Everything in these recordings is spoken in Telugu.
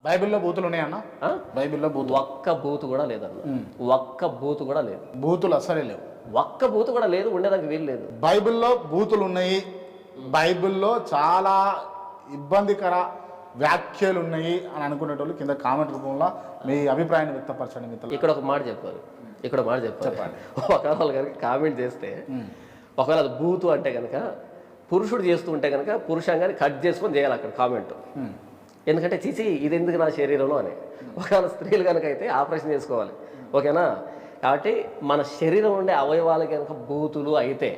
బైబిల్లో బూతులు ఉన్నాయన్న? బైబిల్లో బూతులు ఒక్క బూతు కూడా లేదన్న. ఒక్క బూతు కూడా లేదు. బూతులు అసలే లేవు. ఒక్క బూతు కూడా లేదు, ఉండడానికి వీలు లేదు. బైబిల్లో బూతులు ఉన్నాయి. బైబిల్లో చాలా ఇబ్బందికర వ్యాఖ్యలు ఉన్నాయి అని అనుకునేటోళ్ళు కింద కామెంట్ రూపంలో మీ అభిప్రాయాన్ని వ్యక్తపరచండి మిత్రులు. ఇక్కడ ఒక మాట చెప్పాలి. చెప్పండి. ఒకవేళ వాళ్ళు కనుక కామెంట్ చేస్తే, ఒకవేళ అది బూతు అంటే కనుక పురుషుడు చేస్తూ ఉంటే కనుక పురుషాంగాన్ని కట్ చేసుకొని చేయాలి అక్కడ కామెంట్. ఎందుకంటే చీచి ఇది ఎందుకు నా శరీరంలో అని. ఒకవేళ స్త్రీలు కనుక అయితే ఆపరేషన్ చేసుకోవాలి, ఓకేనా? కాబట్టి మన శరీరం ఉండే అవయవాలు కనుక బూతులు అయితే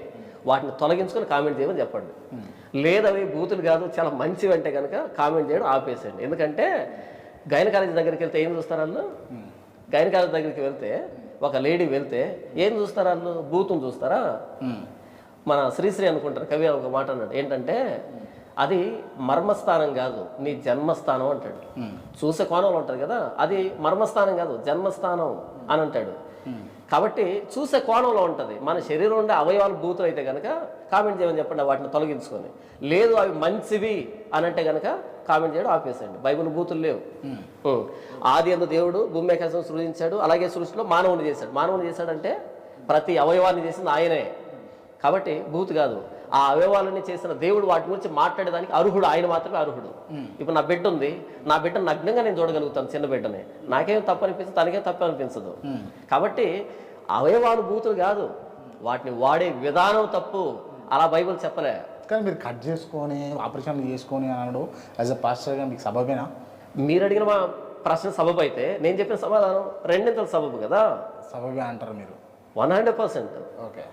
వాటిని తొలగించుకొని కామెంట్ చేయమని చెప్పండి. లేదు అవి బూతులు కాదు చాలా మంచివి అంటే కనుక కామెంట్ చేయడం ఆపేసేయండి. ఎందుకంటే గైనకాలజీ దగ్గరికి వెళ్తే ఏం చూస్తారు వాళ్ళు? గైనకాలజీ దగ్గరికి వెళ్తే ఒక లేడీ వెళ్తే ఏం చూస్తారు వాళ్ళు? బూతులు చూస్తారా? మన శ్రీశ్రీ అనుకుంటారు, కవి ఒక మాట అన్నాడు ఏంటంటే, అది మర్మస్థానం కాదు నీ జన్మస్థానం అంటాడు. చూసే కోణంలో ఉంటుంది కదా, అది మర్మస్థానం కాదు జన్మస్థానం అని అంటాడు. కాబట్టి చూసే కోణంలో ఉంటుంది. మన శరీరం ఉండే అవయవాలు బూతులు అయితే కనుక కామెంట్ చేయమని చెప్పండి, వాటిని తొలగించుకొని. లేదు అవి మంచివి అని అంటే కనుక కామెంట్ చేయడం ఆపేసేయండి. బైబిల్ బూతులు లేవు. ఆది యందు దేవుడు భూమి ఆకాశం సృజించాడు, అలాగే సృష్టిలో మానవుని చేశాడు. మానవుని చేశాడంటే ప్రతి అవయవాన్ని చేసింది ఆయనే. కాబట్టి బూతు కాదు. ఆ అవయవాలని చేసిన దేవుడు వాటి గురించి మాట్లాడేదానికి అర్హుడు, ఆయన మాత్రమే అర్హుడు. ఇప్పుడు నా బిడ్డ ఉంది, నా బిడ్డ నగ్నంగా నేను చూడగలుగుతాను, చిన్న బిడ్డని. నాకేం తప్పు అనిపించదు, తనకేం తప్పు అనిపించదు. కాబట్టి అవయవాలు బూతులు కాదు, వాటిని వాడే విధానం తప్పు. అలా బైబిల్ చెప్పలే. కానీ మీరు కట్ చేసుకొని ఆపరేషన్లు చేసుకొని అనడు యాజ్ అ పాస్టర్గా మీకు సబబేనా? మీరు అడిగిన మా ప్రశ్న సబబు అయితే నేను చెప్పిన సమాధానం రెండింతల సబబు కదా. సబబే అంటారు మీరు? 100%. ఓకే.